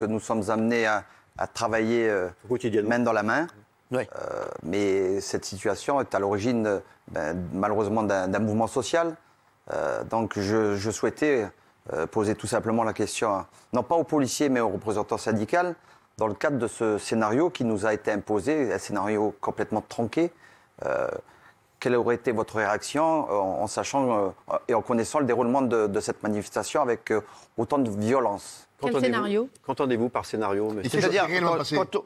que nous sommes amenés à travailler main dans la main. Oui. Mais cette situation est à l'origine, malheureusement, d'un mouvement social. Donc je souhaitais poser tout simplement la question, non pas aux policiers, mais aux représentants syndicaux, dans le cadre de ce scénario qui nous a été imposé, un scénario complètement tronqué. Quelle aurait été votre réaction en sachant et en connaissant le déroulement de cette manifestation avec autant de violence? Quel scénario? Qu'entendez-vous par scénario, monsieur? C'est-à-dire,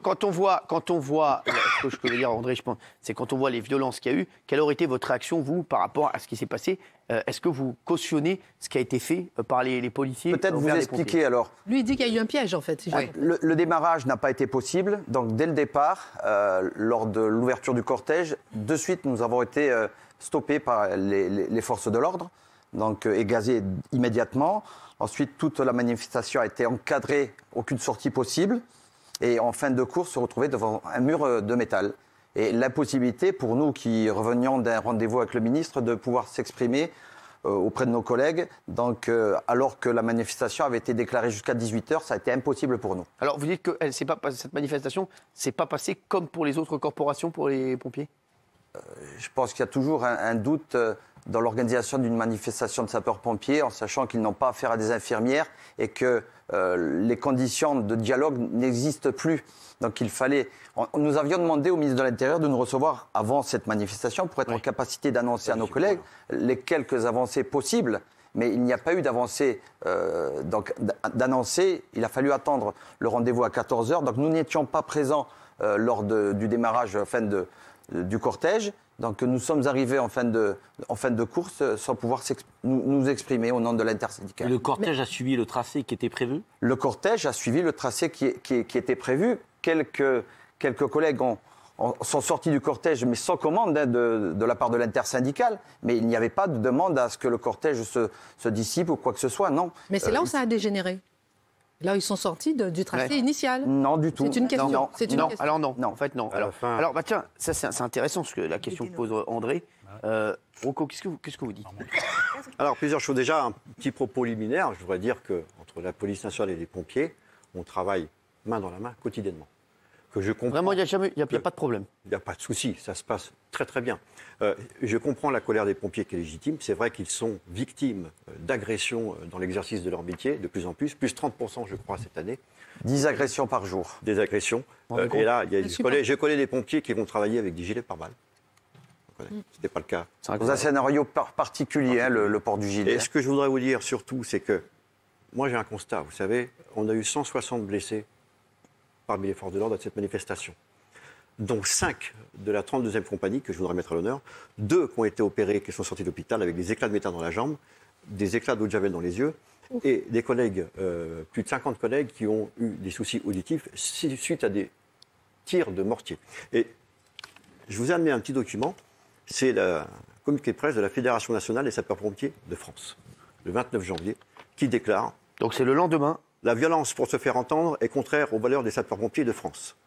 quand on voit, ce que je peux dire, André, je pense, c'est quand on voit les violences qu'il y a eu, quelle aurait été votre réaction, vous, par rapport à ce qui s'est passé? Est-ce que vous cautionnez ce qui a été fait par les policiers? Peut-être vous expliquer alors. Lui, il dit qu'il y a eu un piège, en fait. Si Oui. Le démarrage n'a pas été possible. Donc, dès le départ, lors de l'ouverture du cortège, de suite, nous avons été stoppés par les forces de l'ordre, donc et gazés immédiatement. Ensuite, toute la manifestation a été encadrée, aucune sortie possible. Et en fin de course, se retrouver devant un mur de métal. Et l'impossibilité pour nous qui revenions d'un rendez-vous avec le ministre de pouvoir s'exprimer auprès de nos collègues. Donc, alors que la manifestation avait été déclarée jusqu'à 18h, ça a été impossible pour nous. Alors, vous dites que cette manifestation ne s'est pas passée comme pour les autres corporations, pour les pompiers? Je pense qu'il y a toujours un doute dans l'organisation d'une manifestation de sapeurs-pompiers, en sachant qu'ils n'ont pas affaire à des infirmières et que les conditions de dialogue n'existent plus. Donc il fallait... Nous avions demandé au ministre de l'Intérieur de nous recevoir avant cette manifestation pour être en capacité d'annoncer à nos collègues les quelques avancées possibles. Mais il n'y a pas eu d'avancée. Donc d'annoncer, il a fallu attendre le rendez-vous à 14h. Donc nous n'étions pas présents lors du démarrage du cortège. Donc nous sommes arrivés en fin de course sans pouvoir nous exprimer au nom de l'intersyndicale. Le cortège a suivi le tracé qui était prévu? Le cortège a suivi le tracé qui était prévu. Quelques collègues sont sortis du cortège, mais sans commande de la part de l'intersyndicale. Mais il n'y avait pas de demande à ce que le cortège se dissipe ou quoi que ce soit, non. Mais c'est là où ça a dégénéré. Là où ils sont sortis du tracé initial. Non, du tout. C'est une question. Non, C'est une question. alors non. En fait, non. Alors, tiens, ça c'est intéressant, ce que la question que pose André. Rocco, qu'est-ce que vous dites? Alors, plusieurs choses. Déjà, un petit propos liminaire. Je voudrais dire qu'entre la police nationale et les pompiers, on travaille main dans la main quotidiennement. Que je comprends... Vraiment, il n'y a pas de problème. Il n'y a pas de souci, ça se passe très très bien. Je comprends la colère des pompiers qui est légitime. C'est vrai qu'ils sont victimes d'agressions dans l'exercice de leur métier, de plus en plus 30% je crois cette année. 10 agressions par jour. Des agressions. Et là, je connais des pompiers qui vont travailler avec des gilets pare-balles. Ce n'était pas le cas. Dans un scénario particulier, le port du gilet. Et ce que je voudrais vous dire surtout, c'est que moi j'ai un constat. Vous savez, on a eu 160 blessés parmi les forces de l'ordre de cette manifestation, dont 5 de la 32e compagnie, que je voudrais mettre à l'honneur, 2 qui ont été opérés, qui sont sortis d'hôpital avec des éclats de métal dans la jambe, des éclats d'eau de javel dans les yeux, et des collègues, plus de 50 collègues qui ont eu des soucis auditifs suite à des tirs de mortier. Et je vous ai amené un petit document, c'est le communiqué de presse de la Fédération nationale des sapeurs-pompiers de France, le 29 janvier, qui déclare... Donc c'est le lendemain. La violence pour se faire entendre est contraire aux valeurs des sapeurs-pompiers de France.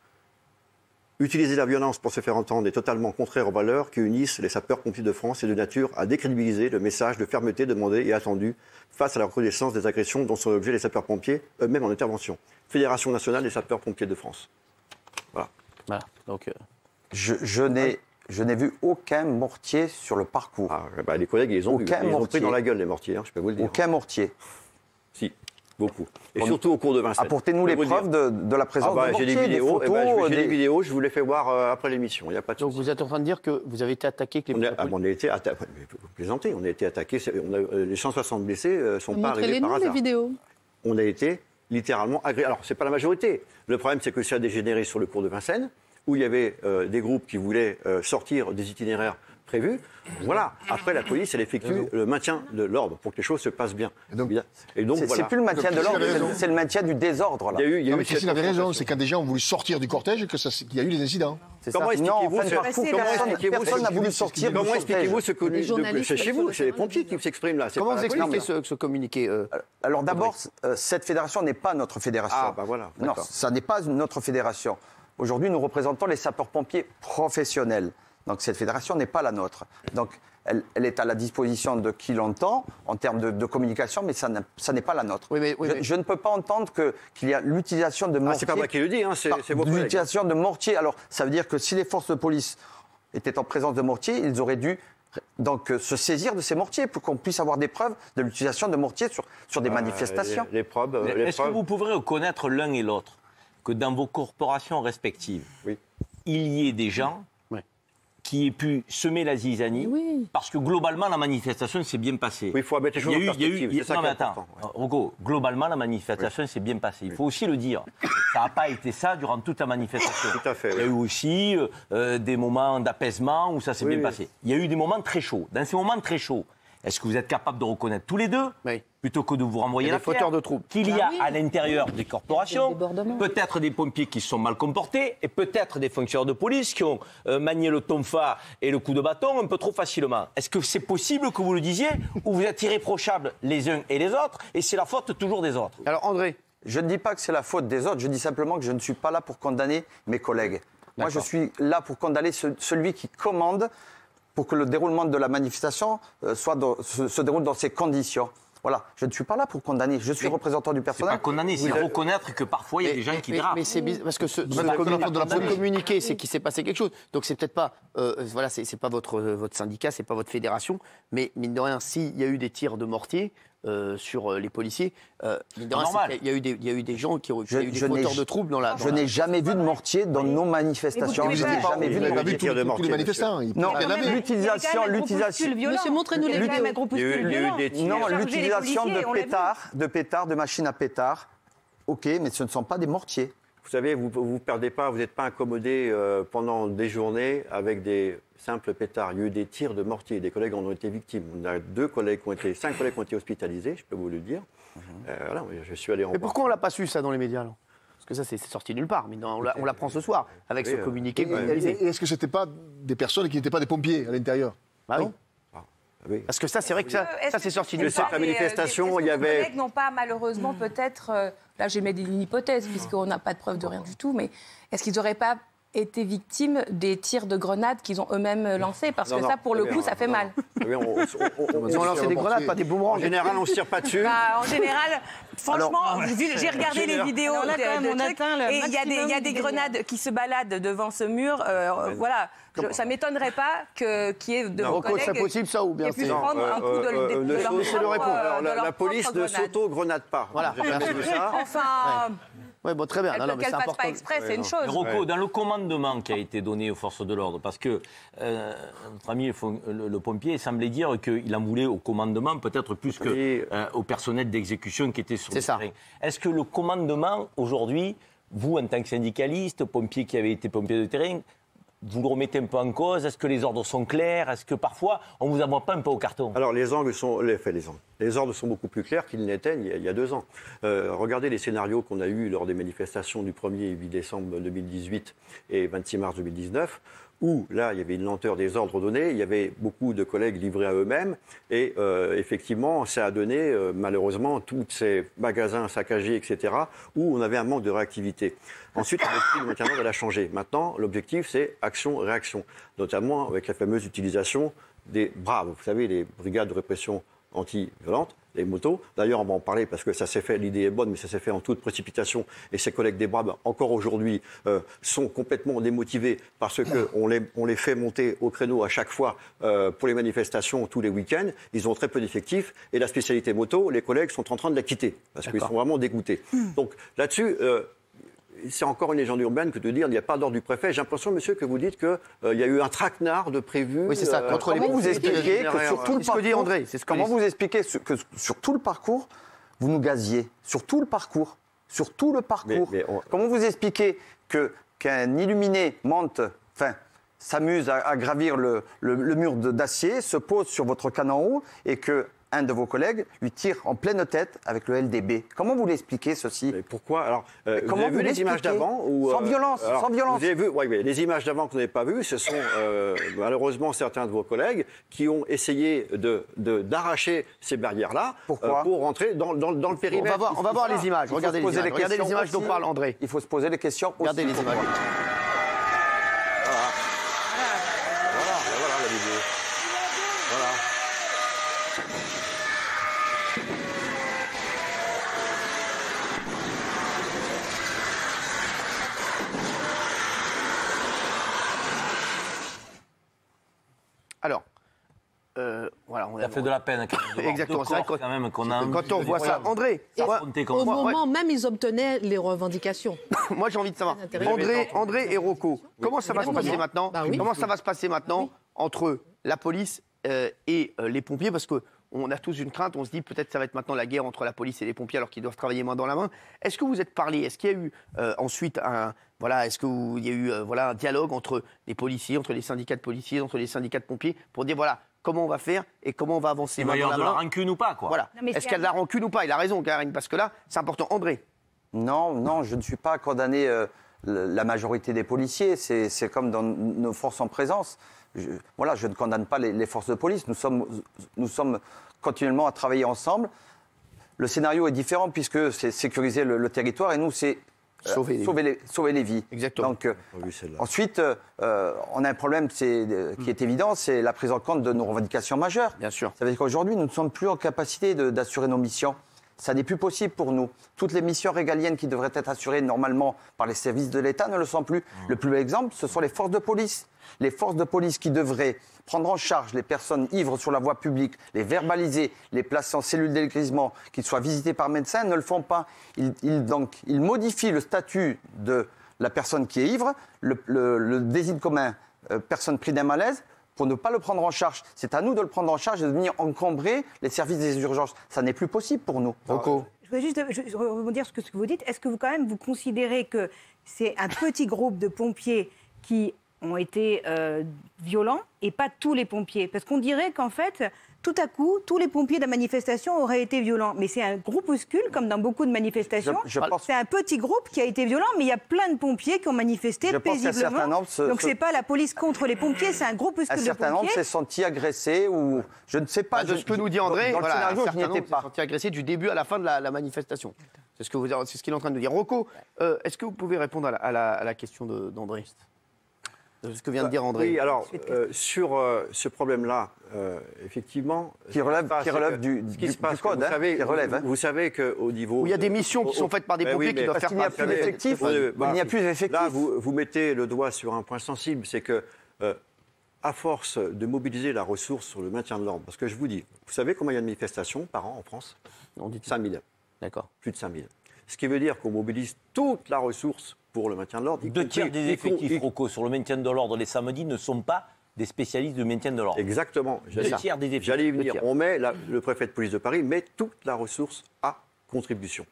Utiliser la violence pour se faire entendre est totalement contraire aux valeurs qui unissent les sapeurs-pompiers de France et de nature à décrédibiliser le message de fermeté demandé et attendu face à la reconnaissance des agressions dont sont l'objet les sapeurs-pompiers eux-mêmes en intervention. Fédération nationale des sapeurs-pompiers de France. Voilà. Donc, Je n'ai vu aucun mortier sur le parcours. Les collègues, ils ont pris dans la gueule les mortiers, je peux vous le dire. Aucun mortier. Si. Beaucoup. Et surtout au cours de Vincennes. Apportez-nous les preuves de la présence de mortiers, j'ai des vidéos, photos, j'ai des vidéos, je vous les fais voir après l'émission. Il y a pas de donc vous êtes en train de dire que vous avez été attaqué avec les... On a été attaqué. Vous plaisantez, on a été attaqué. Les 160 blessés ne sont pas arrivés par hasard. Montrez-les-nous, les vidéos. On a été littéralement agressés. Alors, ce n'est pas la majorité. Le problème, c'est que ça a dégénéré sur le cours de Vincennes, où il y avait des groupes qui voulaient sortir des itinéraires prévus. Voilà. Après, la police, elle effectue le maintien de l'ordre pour que les choses se passent bien. Et donc c'est plus le maintien de l'ordre, c'est le maintien du désordre. Là. Mais Christine avait raison, c'est quand des gens ont voulu sortir du cortège qu'il y a eu des incidents. Comment expliquez-vous personne n'a voulu sortir du cortège. Comment expliquez-vous ce que c'est chez vous? C'est les pompiers qui s'expriment là. Comment vous expliquez ce communiqué? Alors d'abord, cette fédération n'est pas notre fédération. Ah, bah voilà. Non, ça n'est pas notre fédération. Aujourd'hui, nous représentons les sapeurs-pompiers professionnels. Donc cette fédération n'est pas la nôtre. Donc elle est à la disposition de qui l'entend en termes de communication, mais ça n'est pas la nôtre. Je ne peux pas entendre qu'il y a l'utilisation de mortiers. C'est pas moi qui le dis, c'est vos collègues. L'utilisation de mortiers. Alors ça veut dire que si les forces de police étaient en présence de mortiers, ils auraient dû donc se saisir de ces mortiers pour qu'on puisse avoir des preuves de l'utilisation de mortiers sur des manifestations. Les preuves. Est-ce que vous pouvez reconnaître l'un et l'autre que dans vos corporations respectives, il y ait des gens qui aient pu semer la zizanie, parce que globalement, la manifestation s'est bien passée. Oui, il faut mettre les choses en perspective. Non, mais attends, Rocco, globalement, la manifestation s'est bien passée. Il faut aussi le dire. Ça n'a pas été ça durant toute la manifestation. Tout à fait. Il y a eu aussi des moments d'apaisement où ça s'est bien passé. Il y a eu des moments très chauds. Dans ces moments très chauds, est-ce que vous êtes capables de reconnaître tous les deux, plutôt que de vous renvoyer la fauteurs de troubles, qu'il y a à l'intérieur des corporations peut-être des pompiers qui se sont mal comportés et peut-être des fonctionnaires de police qui ont manié le tonfa et le coup de bâton un peu trop facilement? Est-ce que c'est possible que vous le disiez, ou vous êtes irréprochables les uns et les autres et c'est la faute toujours des autres? Alors André, je ne dis pas que c'est la faute des autres, je dis simplement que je ne suis pas là pour condamner mes collègues. Moi, je suis là pour condamner celui qui commande pour que le déroulement de la manifestation se déroule dans ces conditions. Voilà, je ne suis pas là pour condamner, je suis représentant du personnel. C'est pas condamner, c'est reconnaître que parfois il y a des gens qui dérapent. Mais c'est bizarre, parce que ce communiqué, c'est qu'il s'est passé quelque chose. Donc c'est peut-être pas, c'est pas votre syndicat, c'est pas votre fédération, mais mine de rien, s'il y a eu des tirs de mortier sur les policiers, mine de rien, il y a eu des gens qui ont eu des fauteurs de troubles dans la. Je n'ai jamais vu de mortier dans nos manifestations. Je n'ai jamais vu tous les manifestants. Non, l'utilisation. Monsieur, montrez-nous les vidéos. Non, l'utilisation de pétards, de machines à pétards. Ok, mais ce ne sont pas des mortiers. Vous savez, vous perdez pas, vous n'êtes pas incommodé pendant des journées avec des simples pétards. Il y a eu des tirs de mortier. Des collègues en ont été victimes. On a 5 collègues qui ont été hospitalisés, je peux vous le dire. Voilà, je suis allé en. Mais pourquoi on l'a pas su ça dans les médias alors? Parce que ça, c'est sorti nulle part. Mais on l'apprend ce soir avec ce communiqué. Et est-ce que c'était pas des personnes qui n'étaient pas des pompiers à l'intérieur? Bah oui. Oui. Parce que ça, c'est vrai que ça c'est sorti nulle part. La manifestation, il y avait. Les collègues n'ont pas malheureusement peut-être. Là, j'ai mis une hypothèse puisqu'on n'a pas de preuve de rien du tout. Mais est-ce qu'ils n'auraient pas été victimes des tirs de grenades qu'ils ont eux-mêmes lancés? Parce que ça, pour le coup, ça fait mal. Ils ont lancé des grenades, pas des boomerangs. En général, on ne se tire pas dessus. En général, franchement, j'ai regardé les vidéos et il y a des grenades qui se baladent devant ce mur. Voilà. Ça ne m'étonnerait pas qu'il y ait de vos collègues c'est possible, ça, ou bien qui puissent prendre un coup de la police ne s'auto-grenade pas. Voilà. Enfin... Oui, bon, très bien. Qu'elle ne fasse pas exprès, c'est une chose. Rocco, dans le commandement qui a été donné aux forces de l'ordre, parce que notre ami le pompier semblait dire qu'il en voulait au commandement peut-être plus qu'au personnel d'exécution qui était sur le terrain. Est-ce que le commandement, aujourd'hui, vous, en tant que syndicaliste, pompier qui avez été pompier de terrain, vous le remettez un peu en cause? Est-ce que les ordres sont clairs? Est-ce que parfois, on ne vous envoie pas un peu au carton? Alors, les ordres sont beaucoup plus clairs qu'ils n'étaient il y a 2 ans. Regardez les scénarios qu'on a eus lors des manifestations du 1er et 8 décembre 2018 et 26 mars 2019, où là, il y avait une lenteur des ordres donnés, il y avait beaucoup de collègues livrés à eux-mêmes, et effectivement, ça a donné, malheureusement, tous ces magasins saccagés, etc., où on avait un manque de réactivité. Ensuite, l'objectif du maintien de l'ordre, elle a changé. Maintenant, l'objectif, c'est action-réaction, notamment avec la fameuse utilisation des BRAV, vous savez, les brigades de répression anti-violente, les motos. D'ailleurs, on va en parler parce que ça s'est fait, l'idée est bonne, mais ça s'est fait en toute précipitation. Et ces collègues des BRAV, encore aujourd'hui, sont complètement démotivés parce qu'on les fait monter au créneau à chaque fois pour les manifestations tous les week-ends. Ils ont très peu d'effectifs. Et la spécialité moto, les collègues sont en train de la quitter parce qu'ils sont vraiment dégoûtés. Donc là-dessus... c'est encore une légende urbaine que de dire qu'il n'y a pas d'ordre du préfet. J'ai l'impression, monsieur, que vous dites qu'il y a eu un traquenard de prévu. Oui, c'est ça. Comment vous expliquez que sur tout le parcours, André, comment vous expliquez que sur tout le parcours, vous nous gaziez? Sur tout le parcours. Comment vous expliquez qu'un illuminé s'amuse à gravir le mur d'acier, se pose sur votre canon haut et que un de vos collègues lui tire en pleine tête avec le LDB. Comment vous l'expliquez, ceci? Mais pourquoi? Alors, vous avez vu les images d'avant Sans violence, sans violence. Vous avez vu, oui, les images d'avant que vous n'avez pas vues, ce sont malheureusement certains de vos collègues qui ont essayé d'arracher ces barrières-là pour rentrer dans le périmètre. On va voir les images. Regardez les images dont parle André. Il faut se poser les questions. Regardez les images. voilà, Ça fait de la peine. Exactement. C'est vrai quand même qu'on a quand on voit ça, André, au moment même, ils obtenaient les revendications. moi j'ai envie de savoir, André et Rocco, comment ça va se passer maintenant? Comment ça va se passer maintenant entre la police et les pompiers? Parce que on a tous une crainte, on se dit peut-être ça va être maintenant la guerre entre la police et les pompiers alors qu'ils doivent travailler main dans la main. Est-ce que vous êtes parlé? Est-ce qu'il y a eu ensuite est-ce qu'il y a eu un dialogue entre les policiers, entre les syndicats de policiers, entre les syndicats de pompiers pour dire voilà comment on va faire et comment on va avancer? Il va y avoir de la rancune ou pas, quoi. Voilà. Est-ce qu'il y a de la rancune ou pas? Il a raison, Karine, parce que là c'est important. André? Non, je ne suis pas condamné la majorité des policiers. C'est comme dans nos forces en présence. Je ne condamne pas les forces de police. Nous sommes continuellement à travailler ensemble. Le scénario est différent puisque c'est sécuriser le territoire et nous, c'est sauver les vies. Exactement. Donc, ensuite, on a un problème qui est évident, c'est la prise en compte de nos revendications majeures. Bien sûr. Ça veut dire qu'aujourd'hui, nous ne sommes plus en capacité d'assurer nos missions. Ça n'est plus possible pour nous. Toutes les missions régaliennes qui devraient être assurées normalement par les services de l'État ne le sont plus. Le plus bel exemple, ce sont les forces de police. Les forces de police qui devraient prendre en charge les personnes ivres sur la voie publique, les verbaliser, les placer en cellule d'électrisement, qu'ils soient visités par médecin, ne le font pas. Ils modifient le statut de la personne qui est ivre, le désigne comme personne prise d'un malaise, pour ne pas le prendre en charge. C'est à nous de le prendre en charge et de venir encombrer les services des urgences. Ça n'est plus possible pour nous. Rocco. Je voudrais juste rebondir sur ce que vous dites. Est-ce que vous considérez que c'est un petit groupe de pompiers qui ont été violents et pas tous les pompiers? Parce qu'on dirait qu'en fait, tout à coup, tous les pompiers de la manifestation auraient été violents. Mais c'est un groupuscule, comme dans beaucoup de manifestations. C'est un petit groupe qui a été violent, mais il y a plein de pompiers qui ont manifesté paisiblement. Donc c'est pas la police contre les pompiers, c'est un groupuscule de pompiers. Un certain nombre s'est senti agressé ou je ne sais pas. De ce que nous dit André, dans le scénario, je n'y étais pas. Senti agressé du début à la fin de la manifestation. C'est ce qu'il est en train de nous dire. Rocco, est-ce que vous pouvez répondre à la question d'André? Ce que vient de dire André. Oui, alors, sur ce problème-là, effectivement... Qui relève du code, vous savez qu'au niveau... Où il y a des missions qui sont faites par des pompiers qui doivent faire... Il n'y a plus d'effectifs. Là, vous mettez le doigt sur un point sensible, c'est que, à force de mobiliser la ressource sur le maintien de l'ordre, parce que je vous dis, vous savez combien il y a de manifestations par an en France? On dit 5 000. D'accord. Plus de 5 000. Ce qui veut dire qu'on mobilise toute la ressource pour le maintien de l'ordre. 2 tiers des effectifs, Rocco, sur le maintien de l'ordre les samedis ne sont pas des spécialistes de maintien de l'ordre. Exactement. 2 tiers des effectifs. J'allais y venir. On met le préfet de police de Paris met toute la ressource à contribution.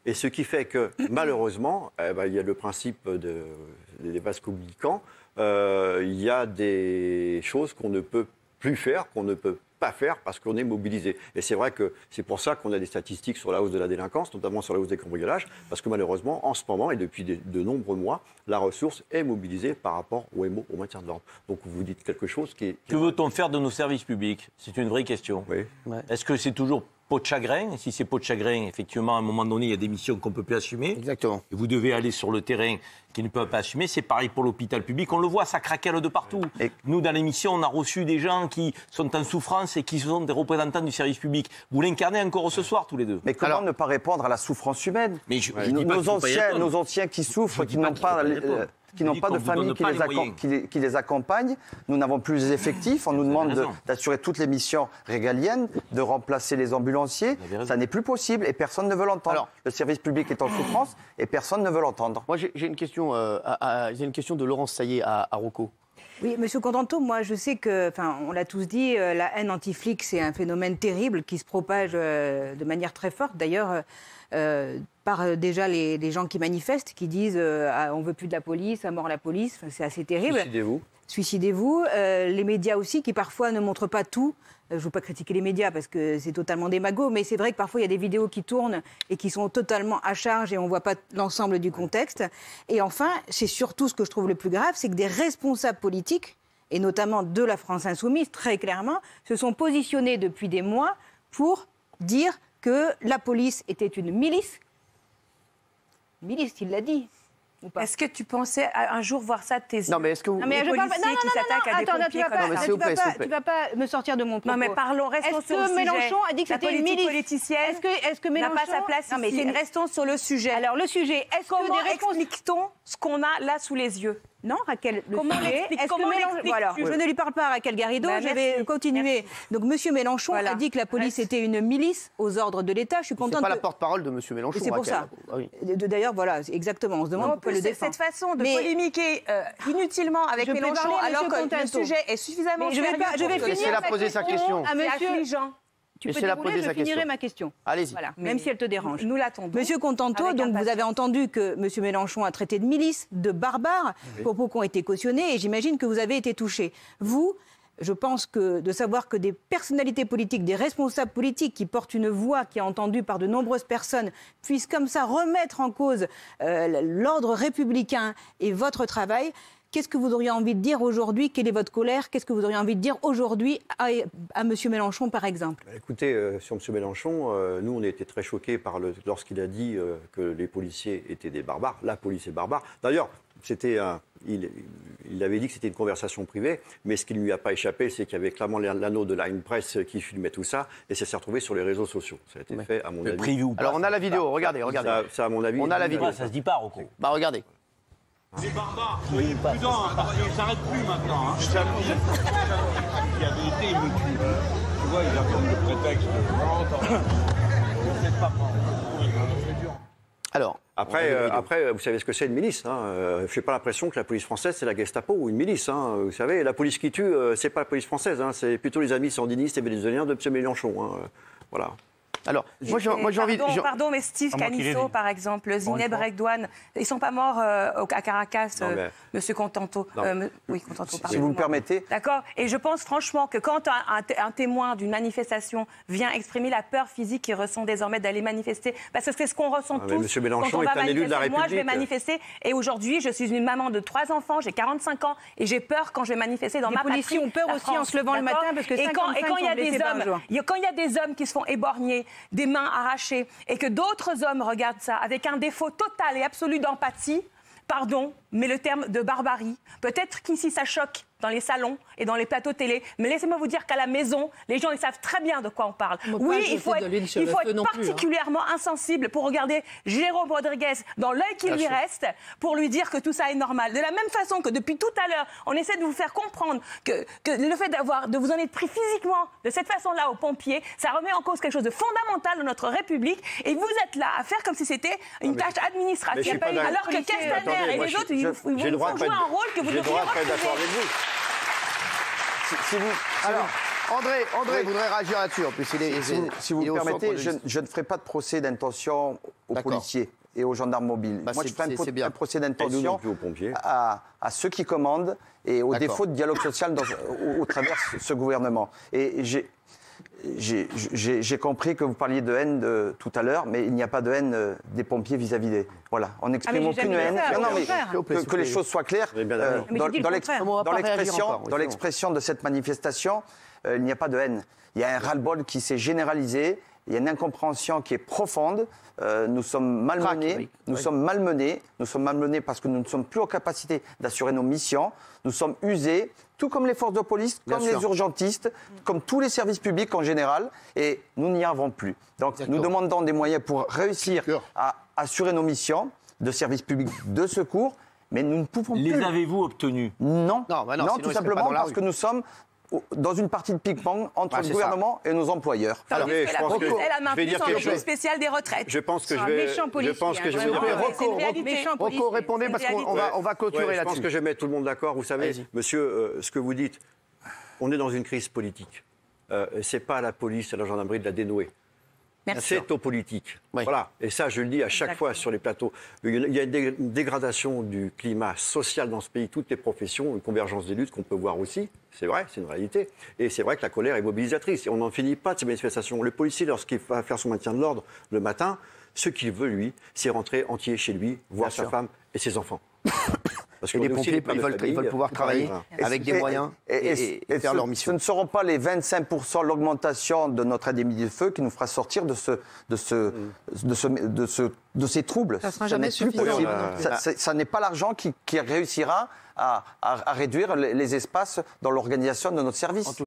Et ce qui fait que, malheureusement, il y a le principe des vases communicants, il y a des choses qu'on ne peut plus faire, qu'on ne peut pas faire parce qu'on est mobilisé. Et c'est vrai que c'est pour ça qu'on a des statistiques sur la hausse de la délinquance, notamment sur la hausse des cambriolages, parce que malheureusement, en ce moment et depuis de nombreux mois, la ressource est mobilisée par rapport au maintien de l'ordre. Donc vous dites quelque chose qui est... Que veut-on faire de nos services publics? C'est une vraie question. Oui. Ouais. Est-ce que c'est toujours peau de chagrin? Si c'est peau de chagrin, effectivement, à un moment donné, il y a des missions qu'on ne peut plus assumer. Exactement. Et vous devez aller sur le terrain qui ne peut pas assumer. C'est pareil pour l'hôpital public. On le voit, ça craquelle de partout. Et nous, dans l'émission, on a reçu des gens qui sont en souffrance et qui sont des représentants du service public. Vous l'incarnez encore ce soir, tous les deux. Mais comment ne pas répondre à la souffrance humaine? Nos anciens qui souffrent, qui n'ont pas... qui n'ont pas de famille qui les accompagne. Nous n'avons plus les effectifs. On nous demande d'assurer toutes les missions régaliennes, de remplacer les ambulanciers. Ça n'est plus possible et personne ne veut l'entendre. Alors, le service public est en souffrance et personne ne veut l'entendre. Moi, j'ai une question, de Laurence Saillé à Rocco. Oui, Monsieur Condanto, moi je sais que, on l'a tous dit, la haine anti-flic, c'est un phénomène terrible qui se propage de manière très forte. D'ailleurs, par déjà les gens qui manifestent, qui disent on veut plus de la police, à mort la police, c'est assez terrible. Suicidez-vous. Les médias aussi, qui parfois ne montrent pas tout. Je ne veux pas critiquer les médias parce que c'est totalement démago, mais c'est vrai que parfois il y a des vidéos qui tournent et qui sont totalement à charge et on ne voit pas l'ensemble du contexte. Et enfin, c'est surtout ce que je trouve le plus grave, c'est que des responsables politiques, et notamment de la France Insoumise, très clairement, se sont positionnés depuis des mois pour dire que la police était une milice. Milice, il l'a dit. Est-ce que tu pensais un jour voir ça de tes yeux? Non, mais est-ce que vous... Les policiers qui s'attaquent à des pompiers comme ça. Tu ne vas pas me sortir de mon propos. Non, mais restons sur le sujet. Mélenchon a dit que c'était une milice politicienne. Est-ce que Mélenchon n'a pas sa place ici? Restons sur le sujet. Alors, le sujet, comment explique-t-on ce qu'on a là sous les yeux? Non, Raquel, Comment on l'explique? Voilà, je ne lui parle pas à Raquel Garrido, je vais continuer. Donc, M. Mélenchon a dit que la police était une milice aux ordres de l'État. Je suis contente. C'est pas la porte-parole de M. Mélenchon. C'est pour ça. Ah oui. D'ailleurs, voilà, exactement. On se demande pourquoi le défend. Cette façon de polémiquer inutilement avec Mélenchon, alors que le sujet est suffisamment sérieux. Je vais finir la poser sa question. à monsieur. Tu peux dérouler, je finirai ma question. Allez-y. Voilà, même si elle te dérange. Nous l'attendons. Monsieur Contanto, donc vous avez entendu que Monsieur Mélenchon a traité de milice, de barbare, propos qui ont été cautionnés, et j'imagine que vous avez été touché. Vous, je pense que de savoir que des personnalités politiques, des responsables politiques qui portent une voix qui est entendue par de nombreuses personnes, puissent comme ça remettre en cause l'ordre républicain et votre travail. Qu'est-ce que vous auriez envie de dire aujourd'hui? Quelle est votre colère? Qu'est-ce que vous auriez envie de dire aujourd'hui à M. Mélenchon, par exemple? Écoutez, sur M. Mélenchon, nous, on a été très choqués lorsqu'il a dit que les policiers étaient des barbares. La police est barbare. D'ailleurs, il avait dit que c'était une conversation privée, mais ce qui ne lui a pas échappé, c'est qu'il y avait clairement l'anneau de la presse qui filmait tout ça, et ça s'est retrouvé sur les réseaux sociaux. Ça a été fait, à mon avis. Alors, on a la vidéo, regardez. Ça, à mon avis. On a la vidéo. Ça se dit pas, Rocco. Bah, regardez. Les barbares, soyez prudents, parce qu'ils ne s'arrêtent plus maintenant. Samedi, il y avait été, il me tue. Tu vois, il attend le prétexte. Ne faites pas prendre. Alors, après, vous savez ce que c'est une milice. Je n'ai pas l'impression que la police française, c'est la Gestapo ou une milice. Vous savez, la police qui tue, c'est pas la police française. C'est plutôt les amis sandinistes et vénézuéliens de M. Mélenchon. Voilà. Alors, moi j'ai envie de... Pardon, mais Steve Canisso, par exemple, Zineb Redouane, ils ne sont pas morts à Caracas, Monsieur Contanto. Oui, Contanto, pardon. Si vous me permettez. D'accord. Et je pense franchement que quand un témoin d'une manifestation vient exprimer la peur physique qu'il ressent désormais d'aller manifester, parce que c'est ce qu'on ressent tous. Monsieur Mélenchon quand on va est un élu de la manifester. Moi, je vais République. manifester. Et aujourd'hui, je suis une maman de 3 enfants, j'ai 45 ans, et j'ai peur quand je vais manifester dans ma patrie. Les policiers ont peur aussi en se levant le matin, parce que 55 quand il y a sont blessés par jour. quand il y a des hommes qui se font éborgner, des mains arrachées, et que d'autres hommes regardent ça avec un défaut total et absolu d'empathie, pardon, mais le terme de barbarie, peut-être qu'ici ça choque dans les salons et dans les plateaux télé, mais laissez-moi vous dire qu'à la maison, les gens ils savent très bien de quoi on parle. Oui, il faut être particulièrement insensible pour regarder Jérôme Rodriguez dans l'œil qui lui reste, pour lui dire que tout ça est normal. De la même façon que depuis tout à l'heure, on essaie de vous faire comprendre que le fait de vous en être pris physiquement de cette façon-là aux pompiers, ça remet en cause quelque chose de fondamental de notre République, et vous êtes là à faire comme si c'était une tâche administrative, alors que Castaner et les autres, ils vont jouer un rôle que vous devriez refuser. Alors, André voudrait réagir là-dessus. En plus, si vous me permettez, je ne ferai pas de procès d'intention aux policiers et aux gendarmes mobiles. Moi, je ferai un procès d'intention à ceux qui commandent et au défaut de dialogue social au travers de ce gouvernement. Et j'ai compris que vous parliez de haine tout à l'heure, mais il n'y a pas de haine des pompiers vis-à-vis des... Voilà, on n'exprime aucune haine. Que les choses soient claires. Dans l'expression de cette manifestation, il n'y a pas de haine. Il y a un ras-le-bol qui s'est généralisé, il y a une incompréhension qui est profonde. Nous sommes malmenés, nous sommes malmenés parce que nous ne sommes plus en capacité d'assurer nos missions. Nous sommes usés, tout comme les forces de police, comme les urgentistes, comme tous les services publics en général, et nous n'y arrivons plus. Donc nous demandons des moyens pour réussir à assurer nos missions de services publics de secours, mais nous ne pouvons plus. Les avez-vous obtenus? Non, tout simplement parce que nous sommes dans une partie de ping-pong entre le gouvernement et nos employeurs. Alors, elle a maintenu son régime spécial des retraites. Je pense que je vais... Rocco, répondez parce qu'on va clôturer là-dessus. Je pense que je vais mettre tout le monde d'accord. Vous savez, monsieur, ce que vous dites, on est dans une crise politique. Ce n'est pas à la police, à la gendarmerie de la dénouer. C'est aux politiques. Voilà. Et ça, je le dis à chaque fois sur les plateaux. Il y a une dégradation du climat social dans ce pays, toutes les professions, une convergence des luttes qu'on peut voir aussi. C'est vrai, c'est une réalité. Et c'est vrai que la colère est mobilisatrice. Et on n'en finit pas de ces manifestations. Le policier, lorsqu'il va faire son maintien de l'ordre le matin, ce qu'il veut, lui, c'est rentrer entier chez lui, voir sa femme et ses enfants. Parce que les pompiers, ils veulent pouvoir travailler avec des moyens et faire leur mission. Ce ne seront pas les 25% l'augmentation de notre indemnité de feu qui nous fera sortir de ces troubles. Ça ne sera jamais suffisant. Ça n'est pas l'argent qui réussira à réduire les espaces dans l'organisation de notre service.